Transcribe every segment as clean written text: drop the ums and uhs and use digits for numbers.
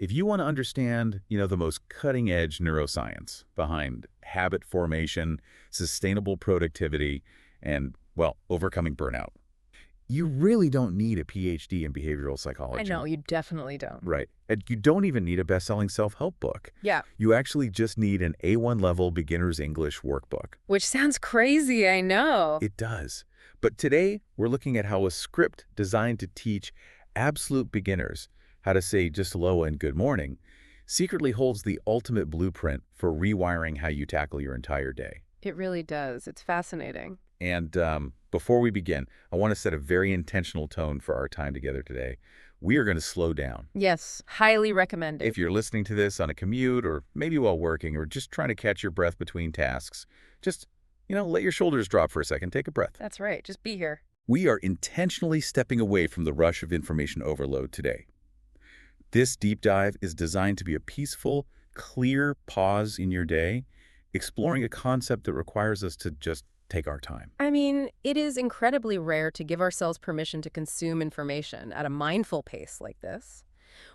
If you want to understand, the most cutting-edge neuroscience behind habit formation, sustainable productivity, and, well, overcoming burnout, you really don't need a PhD in behavioral I psychology. know, you definitely don't. Right. And you don't even need a best-selling self-help book. Yeah, You actually just need an A1 level beginner's English workbook. which sounds crazy, I know. It does. But today, we're looking at how a script designed to teach absolute beginners how to say just hello and good morning secretly holds the ultimate blueprint for rewiring how you tackle your entire day. It really does. It's fascinating. And before we begin, I want to set a very intentional tone for our time together today. We are going to slow down. Yes, highly recommended. If you're listening to this on a commute or maybe while working or just trying to catch your breath between tasks, just, let your shoulders drop for a second. Take a breath. That's right, just be here. We are intentionally stepping away from the rush of information overload today. This deep dive is designed to be a peaceful, clear pause in your day, exploring a concept that requires us to just take our time. I mean, it is incredibly rare to give ourselves permission to consume information at a mindful pace like this.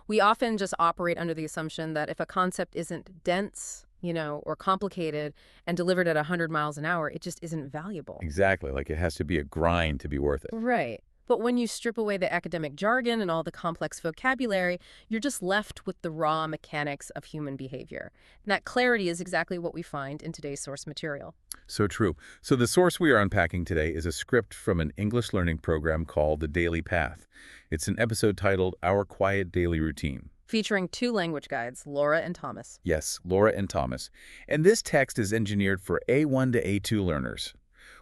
We often just operate under the assumption that if a concept isn't dense, or complicated and delivered at 100 miles an hour, it just isn't valuable. Exactly, like it has to be a grind to be worth it. Right. But when you strip away the academic jargon and all the complex vocabulary, you're just left with the raw mechanics of human behavior. And that clarity is exactly what we find in today's source material. So true. So the source we are unpacking today is a script from an English learning program called The Daily Path. It's an episode titled Our Quiet Daily Routine. Featuring 2 language guides, Laura and Thomas. Yes, Laura and Thomas. And this text is engineered for A1 to A2 learners.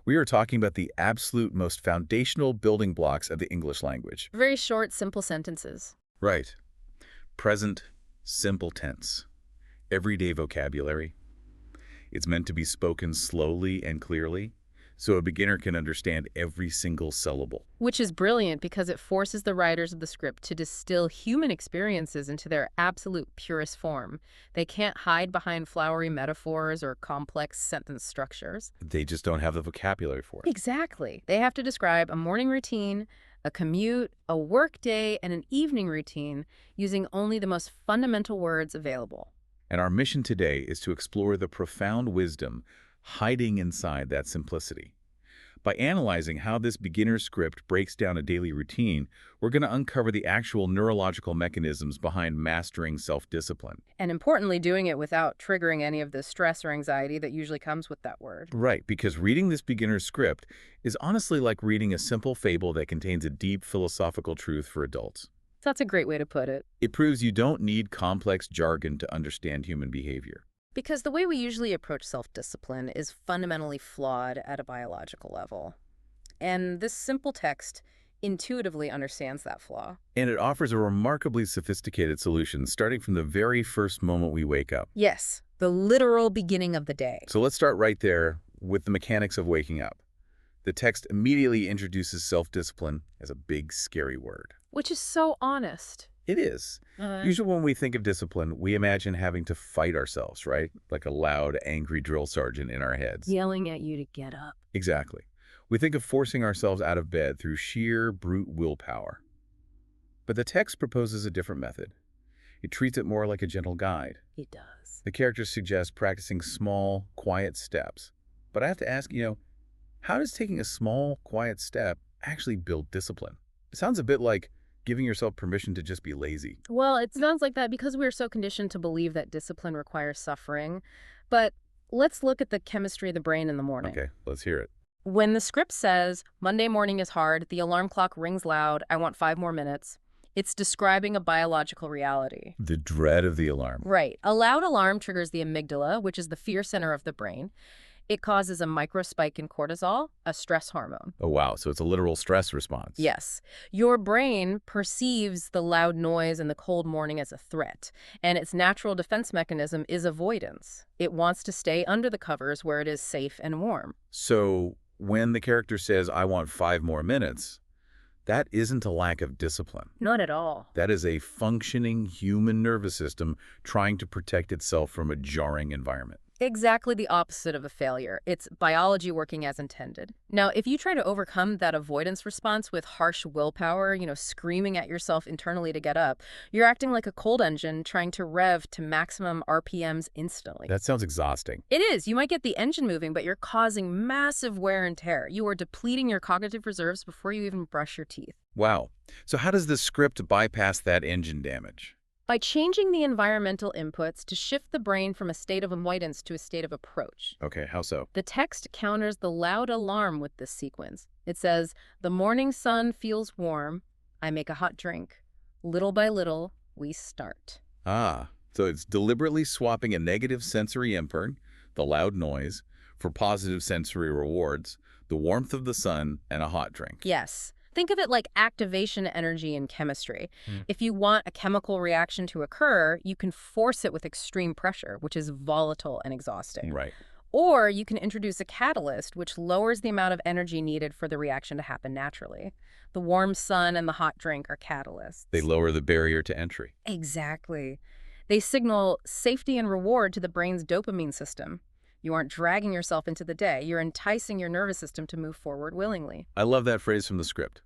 We are talking about the absolute most foundational building blocks of the English language. Very short, simple sentences. Right. Present, simple tense. Everyday vocabulary. It's meant to be spoken slowly and clearly, so a beginner can understand every single syllable. Which is brilliant because it forces the writers of the script to distill human experiences into their absolute purest form. They can't hide behind flowery metaphors or complex sentence structures. They just don't have the vocabulary for it. Exactly. They have to describe a morning routine, a commute, a work day, and an evening routine using only the most fundamental words available. And our mission today is to explore the profound wisdom hiding inside that simplicity. By analyzing how this beginner script breaks down a daily routine, we're going to uncover the actual neurological mechanisms behind mastering self-discipline. And importantly, doing it without triggering any of the stress or anxiety that usually comes with that word. Right, because reading this beginner script is honestly like reading a simple fable that contains a deep philosophical truth for adults. That's a great way to put it. It proves you don't need complex jargon to understand human behavior. Because the way we usually approach self-discipline is fundamentally flawed at a biological level. And this simple text intuitively understands that flaw. And it offers a remarkably sophisticated solution starting from the very first moment we wake up. Yes, the literal beginning of the day. So let's start right there with the mechanics of waking up. The text immediately introduces self-discipline as a big, scary word. Which is so honest. It is. Usually when we think of discipline, we imagine having to fight ourselves, right? Like a loud, angry drill sergeant in our heads. Yelling at you to get up. Exactly. We think of forcing ourselves out of bed through sheer brute willpower. But the text proposes a different method. It treats it more like a gentle guide. It does. The characters suggest practicing small, quiet steps. But I have to ask, how does taking a small, quiet step actually build discipline? It sounds a bit like giving yourself permission to just be lazy. Well, it sounds like that because we're so conditioned to believe that discipline requires suffering. But let's look at the chemistry of the brain in the morning. Okay, let's hear it. When the script says, Monday morning is hard, the alarm clock rings loud, I want 5 more minutes, it's describing a biological reality. The dread of the alarm. Right. A loud alarm triggers the amygdala, which is the fear center of the brain. It causes a micro spike in cortisol, a stress hormone. Oh, wow. So it's a literal stress response. Yes. Your brain perceives the loud noise and the cold morning as a threat, and its natural defense mechanism is avoidance. It wants to stay under the covers where it is safe and warm. So when the character says, I want 5 more minutes, that isn't a lack of discipline. Not at all. That is a functioning human nervous system trying to protect itself from a jarring environment. Exactly the opposite of a failure. It's biology working as intended. Now, if you try to overcome that avoidance response with harsh willpower, screaming at yourself internally to get up, you're acting like a cold engine trying to rev to maximum RPMs instantly. That sounds exhausting. It is. You might get the engine moving, but you're causing massive wear and tear. You are depleting your cognitive reserves before you even brush your teeth. Wow. So how does the script bypass that engine damage? By changing the environmental inputs to shift the brain from a state of avoidance to a state of approach. Okay, how so? The text counters the loud alarm with this sequence. It says, "The morning sun feels warm. I make a hot drink. Little by little, we start." Ah, so it's deliberately swapping a negative sensory input, the loud noise, for positive sensory rewards, the warmth of the sun, and a hot drink. Yes. Think of it like activation energy in chemistry. If you want a chemical reaction to occur, you can force it with extreme pressure, which is volatile and exhausting. Right. Or you can introduce a catalyst, which lowers the amount of energy needed for the reaction to happen naturally. The warm sun and the hot drink are catalysts. They lower the barrier to entry. Exactly. They signal safety and reward to the brain's dopamine system. You aren't dragging yourself into the day. You're enticing your nervous system to move forward willingly. I love that phrase from the script.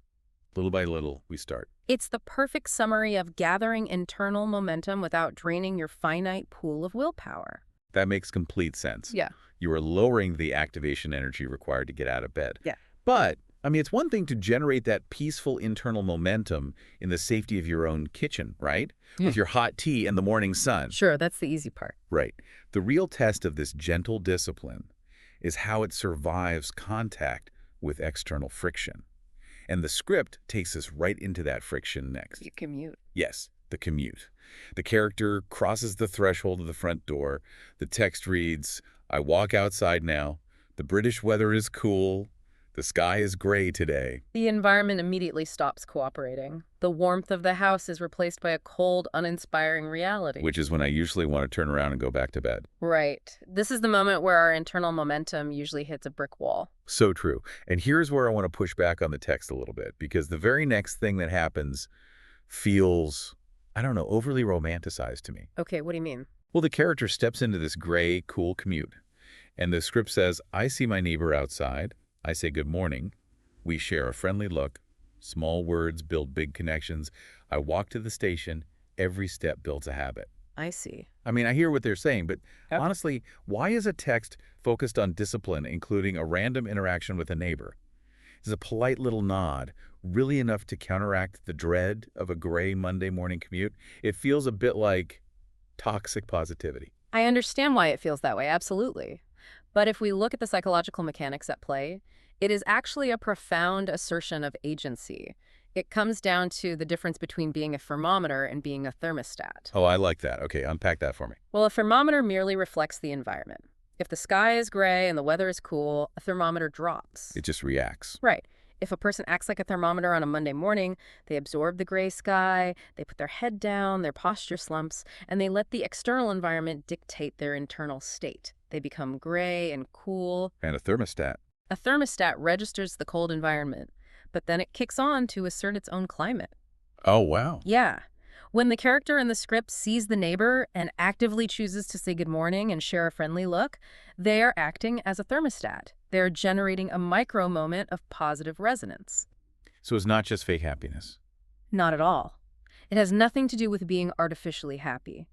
Little by little, we start. It's the perfect summary of gathering internal momentum without draining your finite pool of willpower. That makes complete sense. Yeah. You are lowering the activation energy required to get out of bed. Yeah. But, it's one thing to generate that peaceful internal momentum in the safety of your own kitchen, right? With your hot tea and the morning sun. Sure, that's the easy part. Right. The real test of this gentle discipline is how it survives contact with external friction. And the script takes us right into that friction next. You commute. Yes, the commute. The character crosses the threshold of the front door. The text reads, "I walk outside now. The British weather is cool. The sky is gray today." The environment immediately stops cooperating. The warmth of the house is replaced by a cold, uninspiring reality. Which is when I usually want to turn around and go back to bed. Right. This is the moment where our internal momentum usually hits a brick wall. So true. And here's where I want to push back on the text a little bit, because the very next thing that happens feels, overly romanticized to me. Okay, what do you mean? Well, the character steps into this gray, cool commute, and the script says, "I see my neighbor outside. I say good morning. We share a friendly look. Small words build big connections. I walk to the station. Every step builds a habit." I see. I hear what they're saying, but Yep. honestly, why is a text focused on discipline, including a random interaction with a neighbor? Is a polite little nod really enough to counteract the dread of a gray Monday morning commute? It feels a bit like toxic positivity. I understand why it feels that way, absolutely. But if we look at the psychological mechanics at play, it is actually a profound assertion of agency. It comes down to the difference between being a thermometer and being a thermostat. Oh, I like that. Okay, unpack that for me. Well, a thermometer merely reflects the environment. If the sky is gray and the weather is cool, a thermometer drops. It just reacts. Right. If a person acts like a thermometer on a Monday morning, they absorb the gray sky, they put their head down, their posture slumps, and they let the external environment dictate their internal state. They become gray and cool. And a thermostat. A thermostat registers the cold environment, but then it kicks on to assert its own climate. Oh, wow. Yeah. When the character in the script sees the neighbor and actively chooses to say good morning and share a friendly look, they are acting as a thermostat. They're generating a micro moment of positive resonance. So it's not just fake happiness. Not at all. It has nothing to do with being artificially happy.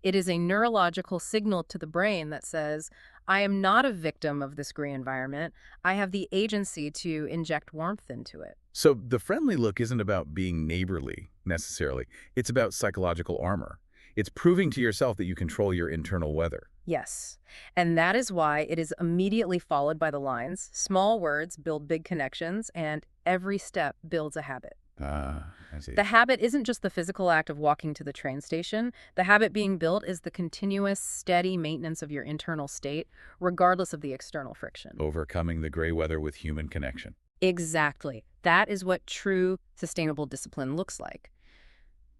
It is a neurological signal to the brain that says, I am not a victim of this gray environment. I have the agency to inject warmth into it. So the friendly look isn't about being neighborly, necessarily. It's about psychological armor. It's proving to yourself that you control your internal weather. Yes. And that is why it is immediately followed by the lines, small words build big connections, and every step builds a habit. I see. The habit isn't just the physical act of walking to the train station. The habit being built is the continuous, steady maintenance of your internal state, regardless of the external friction. Overcoming the gray weather with human connection. Exactly. That is what true sustainable discipline looks like.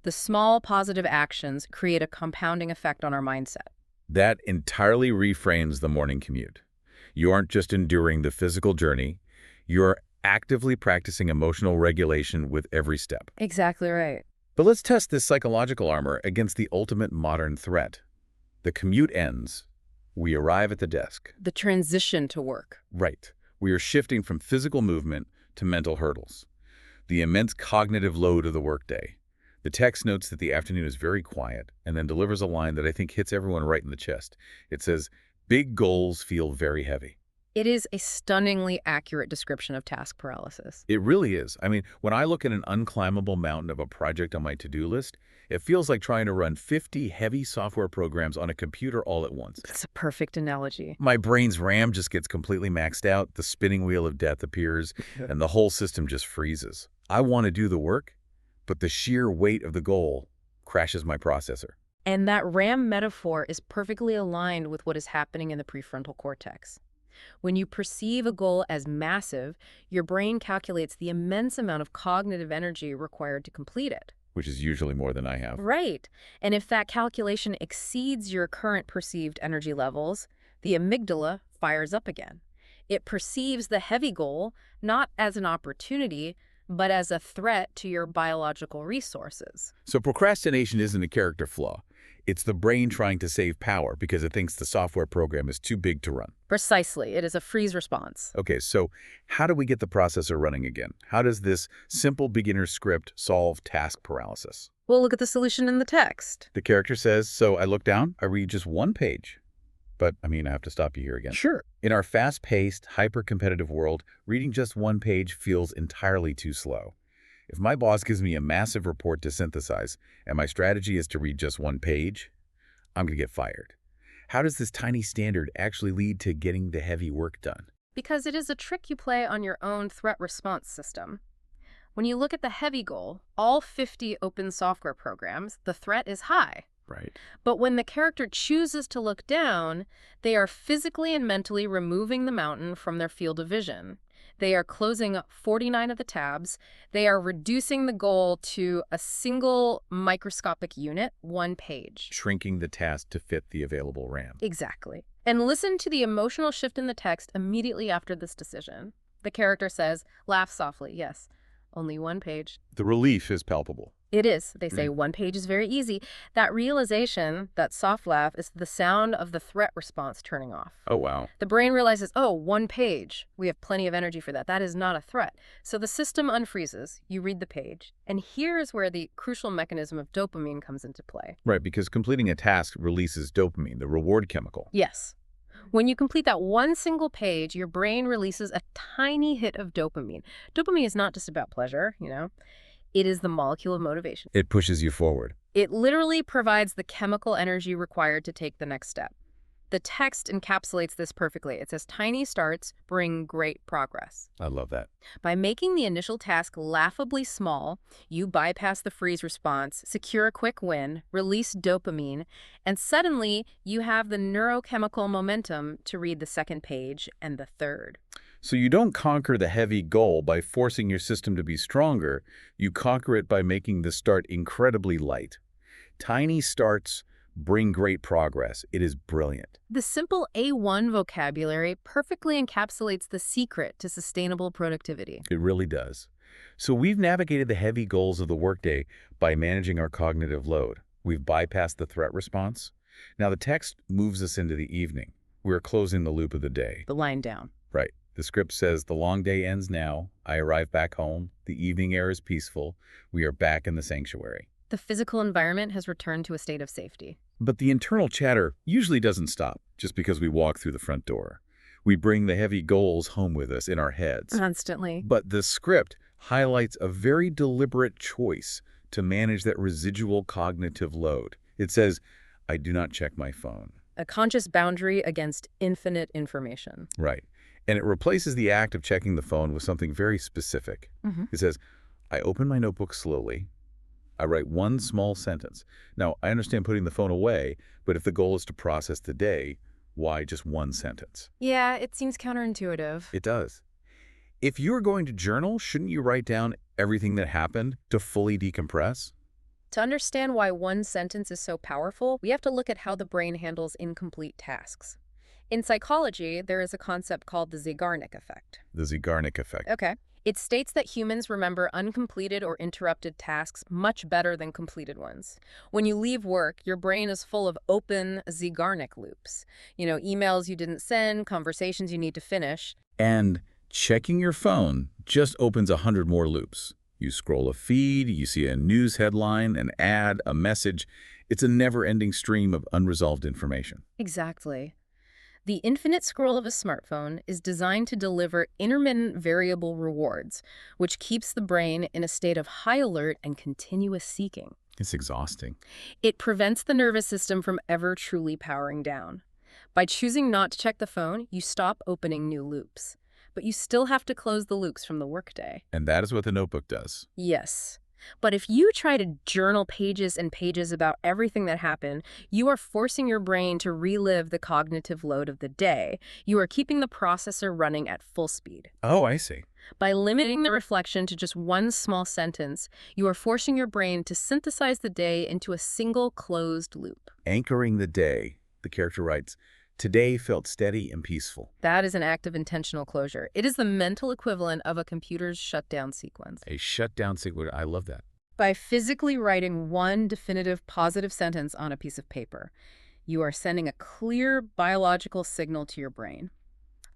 The small positive actions create a compounding effect on our mindset. That entirely reframes the morning commute. You aren't just enduring the physical journey, you're actively practicing emotional regulation with every step. Exactly right. But let's test this psychological armor against the ultimate modern threat. The commute ends. We arrive at the desk. The transition to work. Right. We are shifting from physical movement to mental hurdles. The immense cognitive load of the workday. The text notes that the afternoon is very quiet and then delivers a line that I think hits everyone right in the chest. It says, "Big goals feel very heavy." It is a stunningly accurate description of task paralysis. It really is. I mean, when I look at an unclimbable mountain of a project on my to-do list, it feels like trying to run 50 heavy software programs on a computer all at once. That's a perfect analogy. My brain's RAM just gets completely maxed out, the spinning wheel of death appears, and the whole system just freezes. I want to do the work, but the sheer weight of the goal crashes my processor. And that RAM metaphor is perfectly aligned with what is happening in the prefrontal cortex. When you perceive a goal as massive, your brain calculates the immense amount of cognitive energy required to complete it. Which is usually more than I have. Right. And if that calculation exceeds your current perceived energy levels, the amygdala fires up again. It perceives the heavy goal not as an opportunity, but as a threat to your biological resources. So procrastination isn't a character flaw. It's the brain trying to save power because it thinks the software program is too big to run. Precisely. It is a freeze response. Okay, so how do we get the processor running again? How does this simple beginner script solve task paralysis? We'll look at the solution in the text. The character says, so I look down, I read just one page. But, I have to stop you here again. Sure. In our fast-paced, hyper-competitive world, reading just one page feels entirely too slow. If my boss gives me a massive report to synthesize, and my strategy is to read just one page, I'm going to get fired. How does this tiny standard actually lead to getting the heavy work done? Because it is a trick you play on your own threat response system. When you look at the heavy goal, all 50 open software programs, the threat is high. Right. But when the character chooses to look down, they are physically and mentally removing the mountain from their field of vision. They are closing 49 of the tabs. They are reducing the goal to a single microscopic unit, one page. Shrinking the task to fit the available RAM. Exactly. And listen to the emotional shift in the text immediately after this decision. The character says, laugh softly, yes, only one page. The relief is palpable. It is. They say one page is very easy. That realization, that soft laugh, is the sound of the threat response turning off. Oh, wow. The brain realizes, oh, one page. We have plenty of energy for that. That is not a threat. So the system unfreezes. You read the page. And here's where the crucial mechanism of dopamine comes into play. Right, because completing a task releases dopamine, the reward chemical. Yes. When you complete that one single page, your brain releases a tiny hit of dopamine. Dopamine is not just about pleasure, It is the molecule of motivation. It pushes you forward. It literally provides the chemical energy required to take the next step. The text encapsulates this perfectly. It says, tiny starts bring great progress. I love that. By making the initial task laughably small, you bypass the freeze response, secure a quick win, release dopamine, and suddenly you have the neurochemical momentum to read the second page and the third. So you don't conquer the heavy goal by forcing your system to be stronger. You conquer it by making the start incredibly light. Tiny starts bring great progress. It is brilliant. The simple A1 vocabulary perfectly encapsulates the secret to sustainable productivity. It really does. So we've navigated the heavy goals of the workday by managing our cognitive load. We've bypassed the threat response. Now the text moves us into the evening. We're closing the loop of the day. The line down. Right. The script says, the long day ends now. I arrive back home. The evening air is peaceful. We are back in the sanctuary. The physical environment has returned to a state of safety. But the internal chatter usually doesn't stop just because we walk through the front door. We bring the heavy goals home with us in our heads. Constantly. But the script highlights a very deliberate choice to manage that residual cognitive load. It says, I do not check my phone. A conscious boundary against infinite information. Right. And it replaces the act of checking the phone with something very specific. It says, I open my notebook slowly. I write one small sentence. Now, I understand putting the phone away, but if the goal is to process the day, why just one sentence? Yeah, it seems counterintuitive. It does. If you're going to journal, shouldn't you write down everything that happened to fully decompress? To understand why one sentence is so powerful, we have to look at how the brain handles incomplete tasks. In psychology, there is a concept called the Zeigarnik effect. The Zeigarnik effect. Okay. It states that humans remember uncompleted or interrupted tasks much better than completed ones. When you leave work, your brain is full of open Zeigarnik loops. Emails you didn't send, conversations you need to finish. And checking your phone just opens 100 more loops. You scroll a feed, you see a news headline, an ad, a message. It's a never-ending stream of unresolved information. Exactly. The infinite scroll of a smartphone is designed to deliver intermittent variable rewards, which keeps the brain in a state of high alert and continuous seeking. It's exhausting. It prevents the nervous system from ever truly powering down. By choosing not to check the phone, you stop opening new loops. But you still have to close the loops from the workday. And that is what the notebook does. Yes. But if you try to journal pages and pages about everything that happened, you are forcing your brain to relive the cognitive load of the day. You are keeping the processor running at full speed. Oh, I see. By limiting the reflection to just one small sentence, you are forcing your brain to synthesize the day into a single closed loop. Anchoring the day, the character writes, "Today felt steady and peaceful." That is an act of intentional closure. It is the mental equivalent of a computer's shutdown sequence. A shutdown sequence. I love that. By physically writing one definitive positive sentence on a piece of paper, you are sending a clear biological signal to your brain.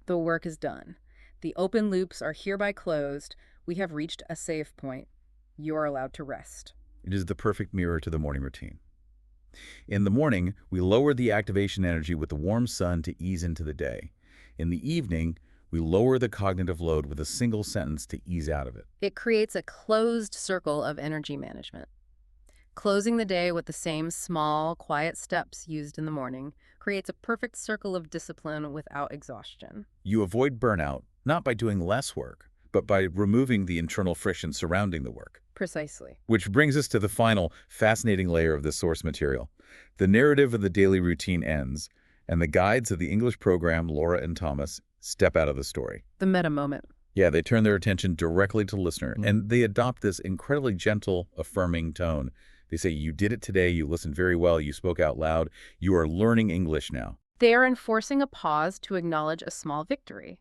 The work is done. The open loops are hereby closed. We have reached a save point. You are allowed to rest. It is the perfect mirror to the morning routine. In the morning, we lower the activation energy with the warm sun to ease into the day. In the evening, we lower the cognitive load with a single sentence to ease out of it. It creates a closed circle of energy management. Closing the day with the same small, quiet steps used in the morning creates a perfect circle of discipline without exhaustion. You avoid burnout, not by doing less work, but by removing the internal friction surrounding the work. Precisely. Which brings us to the final, fascinating layer of the source material. The narrative of the daily routine ends, and the guides of the English program, Laura and Thomas, step out of the story. The meta moment. Yeah, they turn their attention directly to the listener, and they adopt this incredibly gentle, affirming tone. They say, "You did it today, you listened very well, you spoke out loud, you are learning English now." They are enforcing a pause to acknowledge a small victory,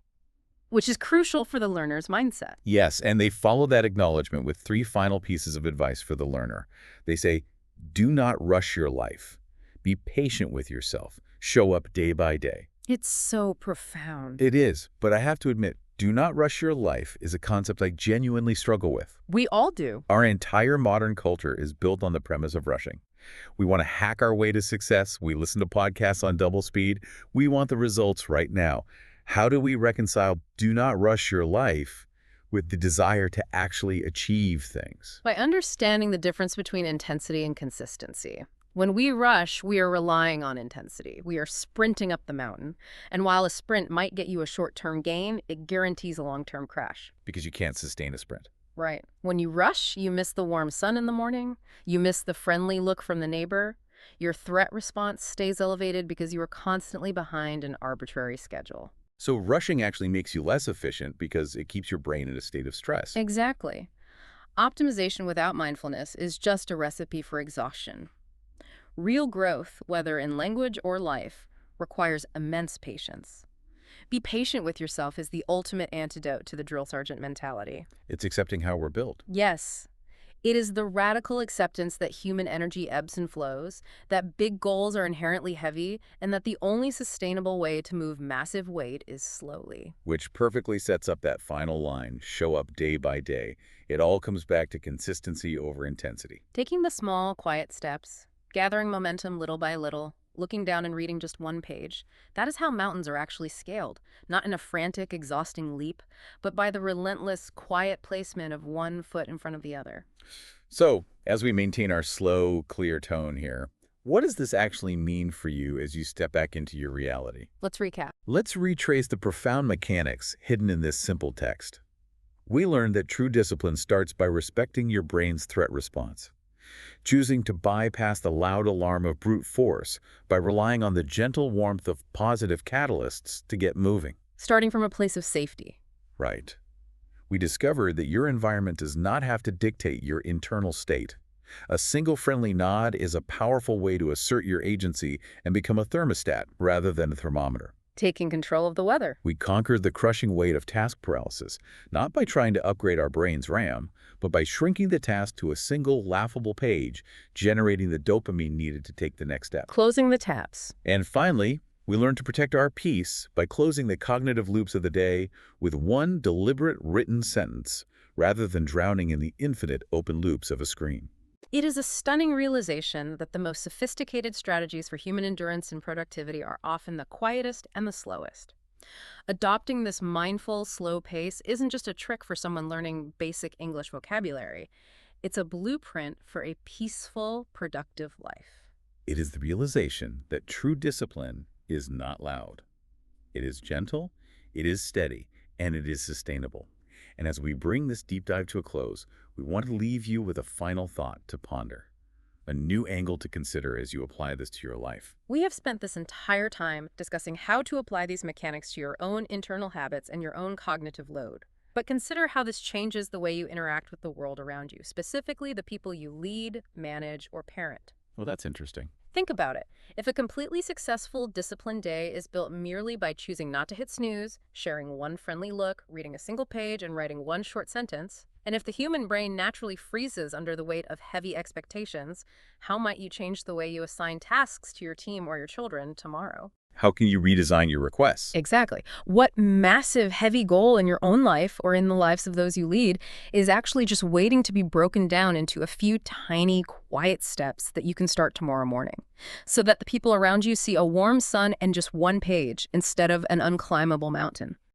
which is crucial for the learner's mindset. Yes, and they follow that acknowledgement with 3 final pieces of advice for the learner. They say, do not rush your life. Be patient with yourself. Show up day by day. It's so profound. It is, but I have to admit, do not rush your life is a concept I genuinely struggle with. We all do. Our entire modern culture is built on the premise of rushing. We want to hack our way to success. We listen to podcasts on double speed. We want the results right now. How do we reconcile do not rush your life with the desire to actually achieve things? By understanding the difference between intensity and consistency. When we rush, we are relying on intensity. We are sprinting up the mountain. And while a sprint might get you a short-term gain, it guarantees a long-term crash. Because you can't sustain a sprint. Right. When you rush, you miss the warm sun in the morning. You miss the friendly look from the neighbor. Your threat response stays elevated because you are constantly behind an arbitrary schedule. So rushing actually makes you less efficient because it keeps your brain in a state of stress. Exactly. Optimization without mindfulness is just a recipe for exhaustion. Real growth, whether in language or life, requires immense patience. Be patient with yourself is the ultimate antidote to the drill sergeant mentality. It's accepting how we're built. Yes. It is the radical acceptance that human energy ebbs and flows, that big goals are inherently heavy, and that the only sustainable way to move massive weight is slowly. Which perfectly sets up that final line, show up day by day. It all comes back to consistency over intensity. Taking the small, quiet steps, gathering momentum little by little, looking down and reading just one page, that is how mountains are actually scaled, not in a frantic, exhausting leap, but by the relentless, quiet placement of one foot in front of the other. So, as we maintain our slow, clear tone here, what does this actually mean for you as you step back into your reality? Let's recap. Let's retrace the profound mechanics hidden in this simple text. We learned that true discipline starts by respecting your brain's threat response, choosing to bypass the loud alarm of brute force by relying on the gentle warmth of positive catalysts to get moving. Starting from a place of safety. Right. We discovered that your environment does not have to dictate your internal state. A single friendly nod is a powerful way to assert your agency and become a thermostat rather than a thermometer. Taking control of the weather. We conquered the crushing weight of task paralysis, not by trying to upgrade our brain's RAM, but by shrinking the task to a single laughable page, generating the dopamine needed to take the next step. Closing the tabs. And finally, we learned to protect our peace by closing the cognitive loops of the day with one deliberate written sentence, rather than drowning in the infinite open loops of a screen. It is a stunning realization that the most sophisticated strategies for human endurance and productivity are often the quietest and the slowest. Adopting this mindful, slow pace isn't just a trick for someone learning basic English vocabulary. It's a blueprint for a peaceful, productive life. It is the realization that true discipline is not loud. It is gentle, it is steady, and it is sustainable. And as we bring this deep dive to a close, we want to leave you with a final thought to ponder, a new angle to consider as you apply this to your life. We have spent this entire time discussing how to apply these mechanics to your own internal habits and your own cognitive load. But consider how this changes the way you interact with the world around you, specifically the people you lead, manage, or parent. Well, that's interesting. Think about it. If a completely successful, disciplined day is built merely by choosing not to hit snooze, sharing one friendly look, reading a single page, and writing one short sentence, and if the human brain naturally freezes under the weight of heavy expectations, how might you change the way you assign tasks to your team or your children tomorrow? How can you redesign your requests? Exactly. What massive, heavy goal in your own life or in the lives of those you lead is actually just waiting to be broken down into a few tiny, quiet steps that you can start tomorrow morning, so that the people around you see a warm sun and just one page instead of an unclimbable mountain?